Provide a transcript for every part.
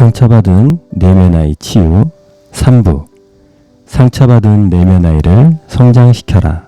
상처받은 내면 아이 치유 3부. 상처받은 내면 아이를 성장시켜라.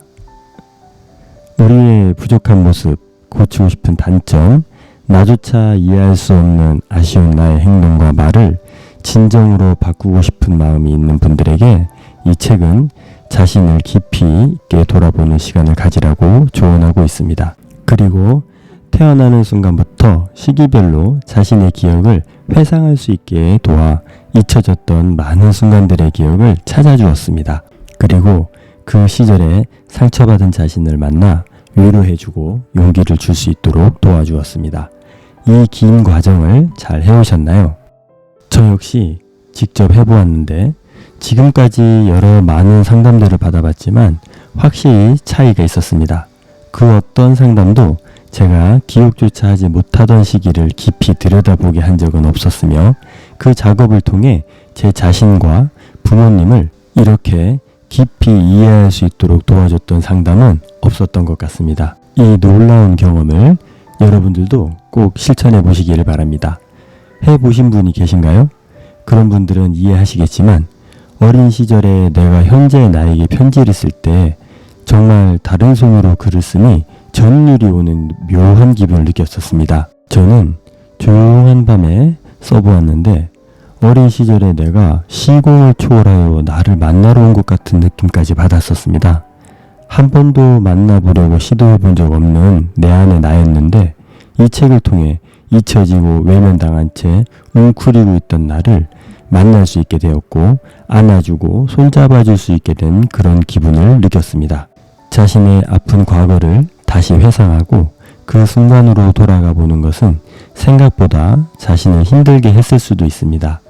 우리의 부족한 모습, 고치고 싶은 단점, 나조차 이해할 수 없는 아쉬운 나의 행동과 말을 진정으로 바꾸고 싶은 마음이 있는 분들에게 이 책은 자신을 깊이 있게 돌아보는 시간을 가지라고 조언하고 있습니다. 그리고 태어나는 순간부터 시기별로 자신의 기억을 회상할 수 있게 도와 잊혀졌던 많은 순간들의 기억을 찾아주었습니다. 그리고 그 시절에 상처받은 자신을 만나 위로해주고 용기를 줄 수 있도록 도와주었습니다. 이 긴 과정을 잘 해오셨나요? 저 역시 직접 해보았는데 지금까지 여러 많은 상담들을 받아봤지만 확실히 차이가 있었습니다. 그 어떤 상담도 제가 기억조차 하지 못하던 시기를 깊이 들여다보게 한 적은 없었으며 그 작업을 통해 제 자신과 부모님을 이렇게 깊이 이해할 수 있도록 도와줬던 상담은 없었던 것 같습니다. 이 놀라운 경험을 여러분들도 꼭 실천해 보시기를 바랍니다. 해보신 분이 계신가요? 그런 분들은 이해하시겠지만 어린 시절에 내가 현재의 나에게 편지를 쓸 때 정말 다른 손으로 글을 쓰니 전율이 오는 묘한 기분을 느꼈었습니다. 저는 조용한 밤에 써보았는데 어린 시절에 내가 시공을 초월하여 나를 만나러 온 것 같은 느낌까지 받았었습니다. 한 번도 만나보려고 시도해본 적 없는 내 안의 나였는데 이 책을 통해 잊혀지고 외면당한 채 웅크리고 있던 나를 만날 수 있게 되었고 안아주고 손잡아줄 수 있게 된 그런 기분을 느꼈습니다. 자신의 아픈 과거를 다시 회상하고 그 순간으로 돌아가 보는 것은 생각보다 자신을 힘들게 했을 수도 있습니다.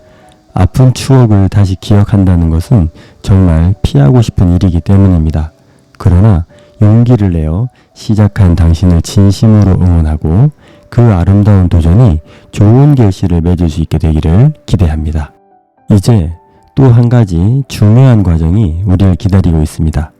아픈 추억을 다시 기억한다는 것은 정말 피하고 싶은 일이기 때문입니다. 그러나 용기를 내어 시작한 당신을 진심으로 응원하고 그 아름다운 도전이 좋은 결실을 맺을 수 있게 되기를 기대합니다. 이제 또 한 가지 중요한 과정이 우리를 기다리고 있습니다.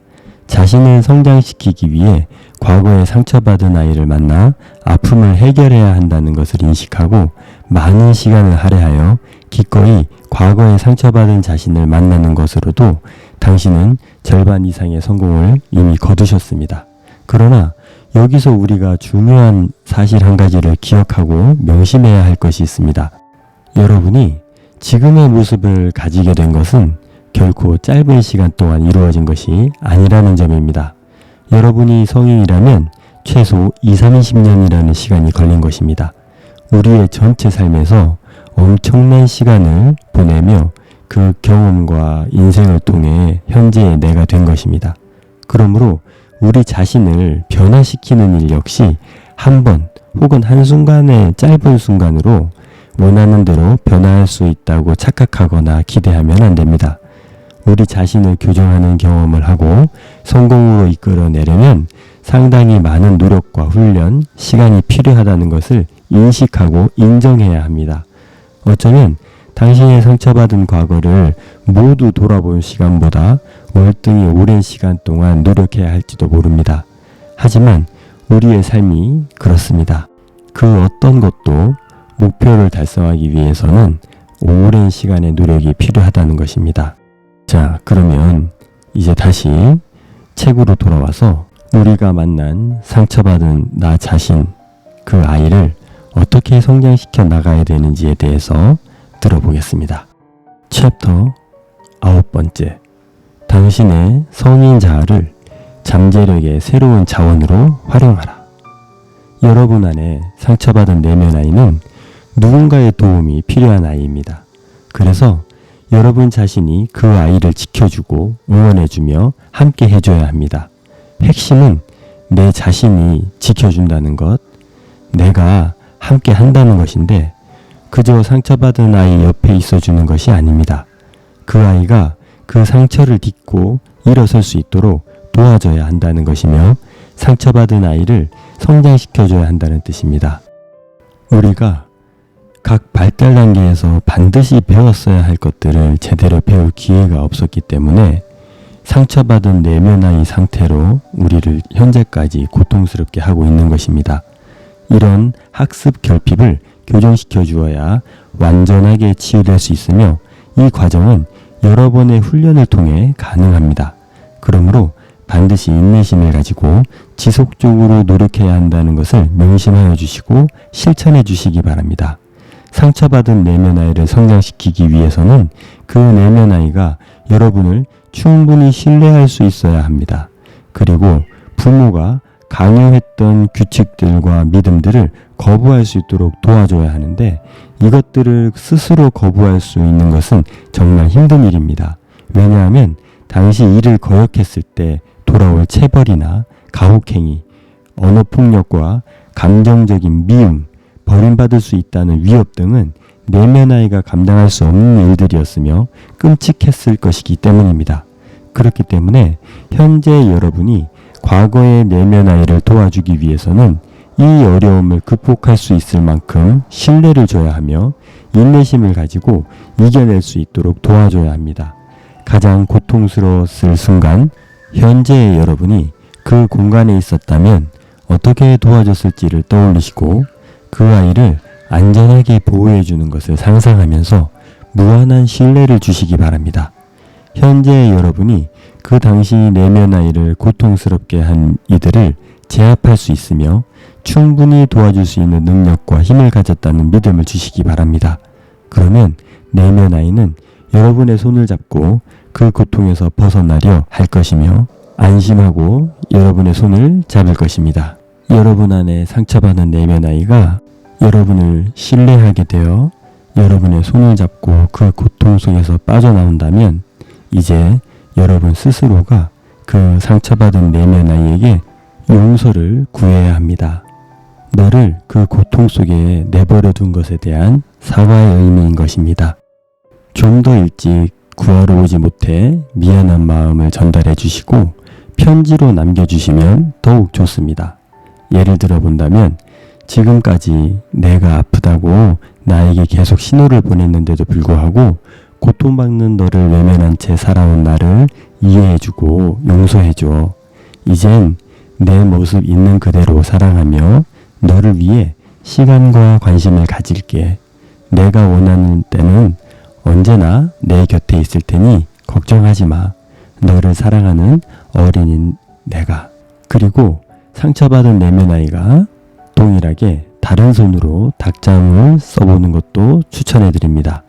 자신을 성장시키기 위해 과거에 상처받은 아이를 만나 아픔을 해결해야 한다는 것을 인식하고 많은 시간을 할애하여 기꺼이 과거에 상처받은 자신을 만나는 것으로도 당신은 절반 이상의 성공을 이미 거두셨습니다. 그러나 여기서 우리가 중요한 사실 한 가지를 기억하고 명심해야 할 것이 있습니다. 여러분이 지금의 모습을 가지게 된 것은 결코 짧은 시간 동안 이루어진 것이 아니라는 점입니다. 여러분이 성인이라면 최소 20-30년이라는 시간이 걸린 것입니다. 우리의 전체 삶에서 엄청난 시간을 보내며 그 경험과 인생을 통해 현재의 내가 된 것입니다. 그러므로 우리 자신을 변화시키는 일 역시 한 번 혹은 한순간의 짧은 순간으로 원하는 대로 변화할 수 있다고 착각하거나 기대하면 안 됩니다. 우리 자신을 교정하는 경험을 하고 성공으로 이끌어내려면 상당히 많은 노력과 훈련, 시간이 필요하다는 것을 인식하고 인정해야 합니다. 어쩌면 당신의 상처받은 과거를 모두 돌아본 시간보다 월등히 오랜 시간 동안 노력해야 할지도 모릅니다. 하지만 우리의 삶이 그렇습니다. 그 어떤 것도 목표를 달성하기 위해서는 오랜 시간의 노력이 필요하다는 것입니다. 자, 그러면 이제 다시 책으로 돌아와서 우리가 만난 상처받은 나 자신, 그 아이를 어떻게 성장시켜 나가야 되는지에 대해서 들어보겠습니다. 챕터 9번째. 당신의 성인 자아를 잠재력의 새로운 자원으로 활용하라. 여러분 안에 상처받은 내면 아이는 누군가의 도움이 필요한 아이입니다. 그래서 여러분 자신이 그 아이를 지켜주고 응원해주며 함께 해줘야 합니다. 핵심은 내 자신이 지켜준다는 것, 내가 함께 한다는 것인데 그저 상처받은 아이 옆에 있어주는 것이 아닙니다. 그 아이가 그 상처를 딛고 일어설 수 있도록 도와줘야 한다는 것이며 상처받은 아이를 성장시켜줘야 한다는 뜻입니다. 우리가 각 발달 단계에서 반드시 배웠어야 할 것들을 제대로 배울 기회가 없었기 때문에 상처받은 내면 아이 상태로 우리를 현재까지 고통스럽게 하고 있는 것입니다. 이런 학습 결핍을 교정시켜 주어야 완전하게 치유될 수 있으며 이 과정은 여러 번의 훈련을 통해 가능합니다. 그러므로 반드시 인내심을 가지고 지속적으로 노력해야 한다는 것을 명심하여 주시고 실천해 주시기 바랍니다. 상처받은 내면 아이를 성장시키기 위해서는 그 내면 아이가 여러분을 충분히 신뢰할 수 있어야 합니다. 그리고 부모가 강요했던 규칙들과 믿음들을 거부할 수 있도록 도와줘야 하는데 이것들을 스스로 거부할 수 있는 것은 정말 힘든 일입니다. 왜냐하면 당시 이를 거역했을 때 돌아올 체벌이나 가혹행위, 언어폭력과 감정적인 미움, 버림받을 수 있다는 위협 등은 내면 아이가 감당할 수 없는 일들이었으며 끔찍했을 것이기 때문입니다. 그렇기 때문에 현재 여러분이 과거의 내면 아이를 도와주기 위해서는 이 어려움을 극복할 수 있을 만큼 신뢰를 줘야 하며 인내심을 가지고 이겨낼 수 있도록 도와줘야 합니다. 가장 고통스러웠을 순간, 현재의 여러분이 그 공간에 있었다면 어떻게 도와줬을지를 떠올리시고 그 아이를 안전하게 보호해주는 것을 상상하면서 무한한 신뢰를 주시기 바랍니다. 현재의 여러분이 그 당시 내면 아이를 고통스럽게 한 이들을 제압할 수 있으며 충분히 도와줄 수 있는 능력과 힘을 가졌다는 믿음을 주시기 바랍니다. 그러면 내면 아이는 여러분의 손을 잡고 그 고통에서 벗어나려 할 것이며 안심하고 여러분의 손을 잡을 것입니다. 여러분 안에 상처받은 내면 아이가 여러분을 신뢰하게 되어 여러분의 손을 잡고 그 고통 속에서 빠져나온다면 이제 여러분 스스로가 그 상처받은 내면 아이에게 용서를 구해야 합니다. 너를 그 고통 속에 내버려 둔 것에 대한 사과의 의미인 것입니다. 좀 더 일찍 구하러 오지 못해 미안한 마음을 전달해 주시고 편지로 남겨주시면 더욱 좋습니다. 예를 들어 본다면 지금까지 내가 아프다고 나에게 계속 신호를 보냈는데도 불구하고 고통받는 너를 외면한 채 살아온 나를 이해해주고 용서해줘. 이젠 내 모습 있는 그대로 사랑하며 너를 위해 시간과 관심을 가질게. 내가 원하는 때는 언제나 내 곁에 있을 테니 걱정하지 마. 너를 사랑하는 어린인 내가. 그리고 상처받은 내면 아이가 동일하게 다른 손으로 닭장을 써보는 것도 추천해드립니다.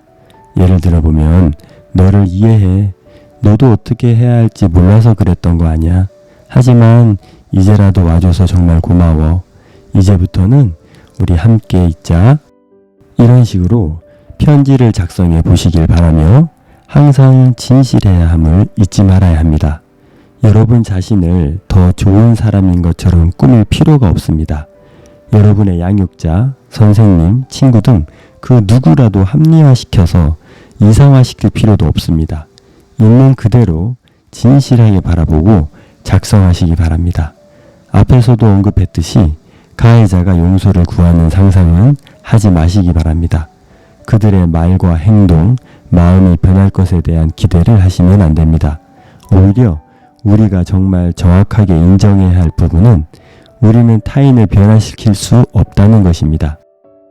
예를 들어보면 너를 이해해. 너도 어떻게 해야 할지 몰라서 그랬던 거 아니야. 하지만 이제라도 와줘서 정말 고마워. 이제부터는 우리 함께 있자. 이런 식으로 편지를 작성해 보시길 바라며 항상 진실해야 함을 잊지 말아야 합니다. 여러분 자신을 더 좋은 사람인 것처럼 꾸밀 필요가 없습니다. 여러분의 양육자, 선생님, 친구 등 그 누구라도 합리화시켜서 이상화시킬 필요도 없습니다. 있는 그대로 진실하게 바라보고 작성하시기 바랍니다. 앞에서도 언급했듯이 가해자가 용서를 구하는 상상은 하지 마시기 바랍니다. 그들의 말과 행동, 마음이 변할 것에 대한 기대를 하시면 안 됩니다. 오히려 우리가 정말 정확하게 인정해야 할 부분은 우리는 타인을 변화시킬 수 없다는 것입니다.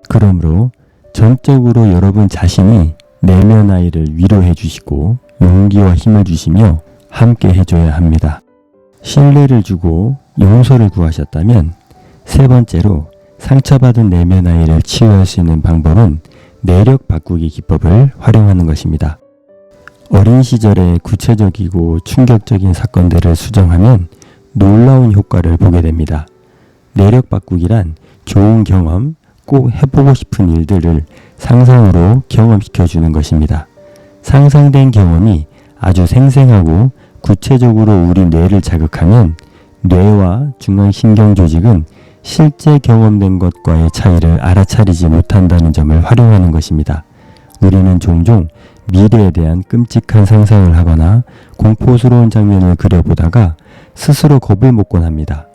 그러므로 전적으로 여러분 자신이 내면 아이를 위로해 주시고 용기와 힘을 주시며 함께 해줘야 합니다. 신뢰를 주고 용서를 구하셨다면 세 번째로 상처받은 내면 아이를 치유할 수 있는 방법은 내력 바꾸기 기법을 활용하는 것입니다. 어린 시절의 구체적이고 충격적인 사건들을 수정하면 놀라운 효과를 보게 됩니다. 내력 바꾸기란 좋은 경험, 꼭 해보고 싶은 일들을 상상으로 경험시켜주는 것입니다. 상상된 경험이 아주 생생하고 구체적으로 우리 뇌를 자극하면 뇌와 중앙신경 조직은 실제 경험된 것과의 차이를 알아차리지 못한다는 점을 활용하는 것입니다. 우리는 종종 미래에 대한 끔찍한 상상을 하거나 공포스러운 장면을 그려보다가 스스로 겁을 먹곤 합니다.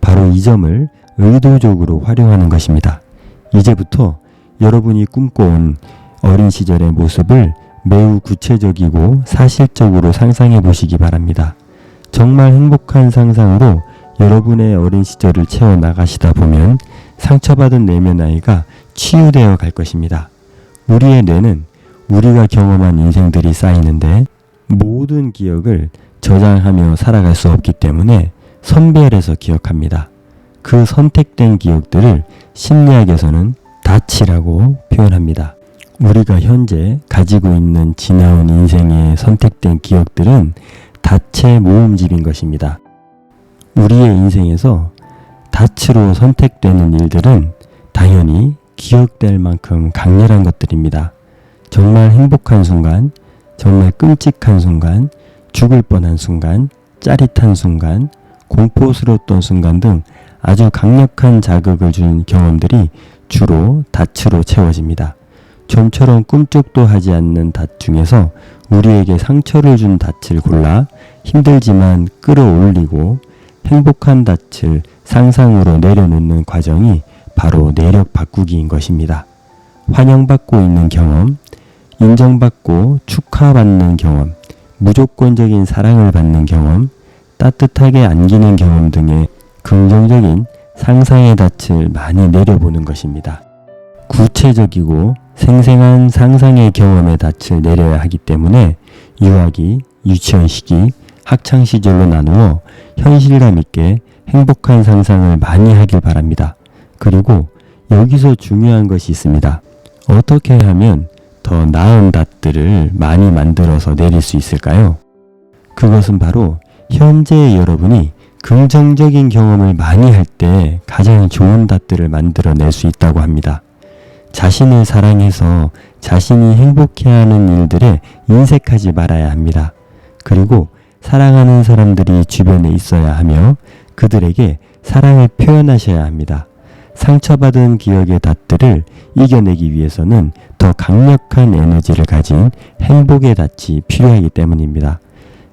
바로 이 점을 의도적으로 활용하는 것입니다. 이제부터 여러분이 꿈꿔온 어린 시절의 모습을 매우 구체적이고 사실적으로 상상해 보시기 바랍니다. 정말 행복한 상상으로 여러분의 어린 시절을 채워나가시다 보면 상처받은 내면 아이가 치유되어 갈 것입니다. 우리의 뇌는 우리가 경험한 인생들이 쌓이는데 모든 기억을 저장하며 살아갈 수 없기 때문에 선별해서 기억합니다. 그 선택된 기억들을 심리학에서는 다치라고 표현합니다. 우리가 현재 가지고 있는 지나온 인생의 선택된 기억들은 다체 모음집인 것입니다. 우리의 인생에서 다치로 선택되는 일들은 당연히 기억될 만큼 강렬한 것들입니다. 정말 행복한 순간, 정말 끔찍한 순간, 죽을 뻔한 순간, 짜릿한 순간, 공포스러웠던 순간 등 아주 강력한 자극을 준 경험들이 주로 닻으로 채워집니다. 좀처럼 꿈쩍도 하지 않는 닻 중에서 우리에게 상처를 준 닻을 골라 힘들지만 끌어올리고 행복한 닻을 상상으로 내려놓는 과정이 바로 내력 바꾸기인 것입니다. 환영받고 있는 경험, 인정받고 축하받는 경험, 무조건적인 사랑을 받는 경험, 따뜻하게 안기는 경험 등의 긍정적인 상상의 닻을 많이 내려보는 것입니다. 구체적이고 생생한 상상의 경험의 닻을 내려야 하기 때문에 유아기, 유치원 시기, 학창 시절로 나누어 현실감 있게 행복한 상상을 많이 하길 바랍니다. 그리고 여기서 중요한 것이 있습니다. 어떻게 하면 더 나은 닷들을 많이 만들어서 내릴 수 있을까요? 그것은 바로 현재의 여러분이 긍정적인 경험을 많이 할 때 가장 좋은 닷들을 만들어낼 수 있다고 합니다. 자신을 사랑해서 자신이 행복해하는 일들에 인색하지 말아야 합니다. 그리고 사랑하는 사람들이 주변에 있어야 하며 그들에게 사랑을 표현하셔야 합니다. 상처받은 기억의 닷들을 이겨내기 위해서는 더 강력한 에너지를 가진 행복의 닷이 필요하기 때문입니다.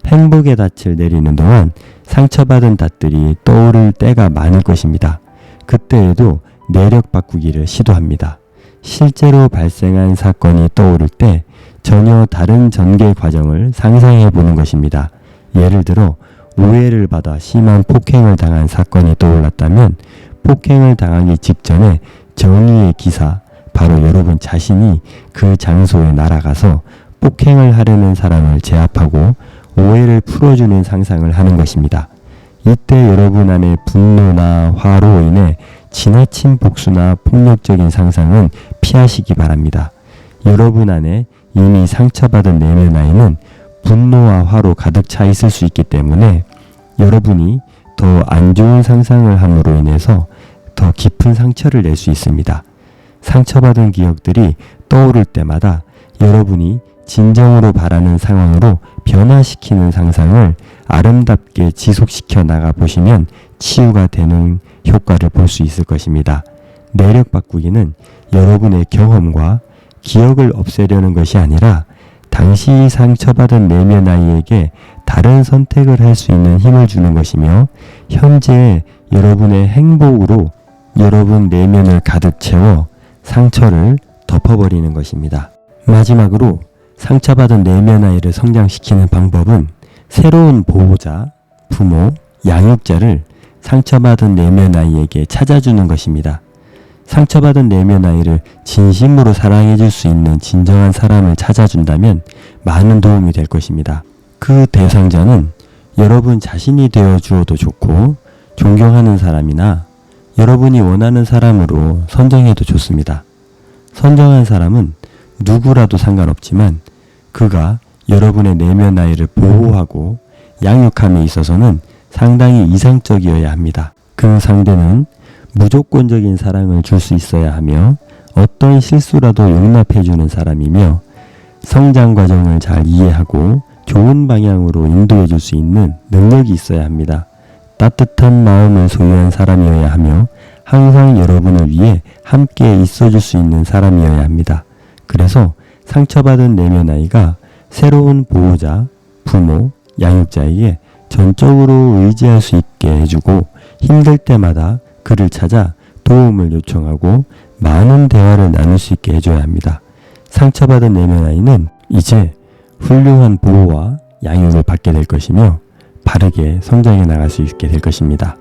행복의 닷을 내리는 동안 상처받은 닷들이 떠오를 때가 많을 것입니다. 그때에도 내력 바꾸기를 시도합니다. 실제로 발생한 사건이 떠오를 때 전혀 다른 전개 과정을 상상해 보는 것입니다. 예를 들어 오해를 받아 심한 폭행을 당한 사건이 떠올랐다면 폭행을 당하기 직전에 정의의 기사, 바로 여러분 자신이 그 장소에 날아가서 폭행을 하려는 사람을 제압하고 오해를 풀어주는 상상을 하는 것입니다. 이때 여러분 안에 분노나 화로 인해 지나친 복수나 폭력적인 상상은 피하시기 바랍니다. 여러분 안에 이미 상처받은 내면 아이는 분노와 화로 가득 차 있을 수 있기 때문에 여러분이 더 안 좋은 상상을 함으로 인해서 더 깊은 상처를 낼 수 있습니다. 상처받은 기억들이 떠오를 때마다 여러분이 진정으로 바라는 상황으로 변화시키는 상상을 아름답게 지속시켜 나가 보시면 치유가 되는 효과를 볼 수 있을 것입니다. 내력 바꾸기는 여러분의 경험과 기억을 없애려는 것이 아니라 당시 상처받은 내면 아이에게 다른 선택을 할 수 있는 힘을 주는 것이며 현재 여러분의 행복으로 여러분 내면을 가득 채워 상처를 덮어버리는 것입니다. 마지막으로 상처받은 내면 아이를 성장시키는 방법은 새로운 보호자, 부모, 양육자를 상처받은 내면 아이에게 찾아주는 것입니다. 상처받은 내면 아이를 진심으로 사랑해 줄 수 있는 진정한 사람을 찾아준다면 많은 도움이 될 것입니다. 그 대상자는 여러분 자신이 되어 주어도 좋고 존경하는 사람이나 여러분이 원하는 사람으로 선정해도 좋습니다. 선정한 사람은 누구라도 상관없지만 그가 여러분의 내면 아이를 보호하고 양육함에 있어서는 상당히 이상적이어야 합니다. 그 상대는 무조건적인 사랑을 줄 수 있어야 하며 어떤 실수라도 용납해주는 사람이며 성장 과정을 잘 이해하고 좋은 방향으로 인도해 줄 수 있는 능력이 있어야 합니다. 따뜻한 마음을 소유한 사람이어야 하며 항상 여러분을 위해 함께 있어줄 수 있는 사람이어야 합니다. 그래서 상처받은 내면 아이가 새로운 보호자, 부모, 양육자에게 전적으로 의지할 수 있게 해주고 힘들 때마다 그를 찾아 도움을 요청하고 많은 대화를 나눌 수 있게 해줘야 합니다. 상처받은 내면 아이는 이제 훌륭한 보호와 양육을 받게 될 것이며 바르게 성장해 나갈 수 있게 될 것입니다.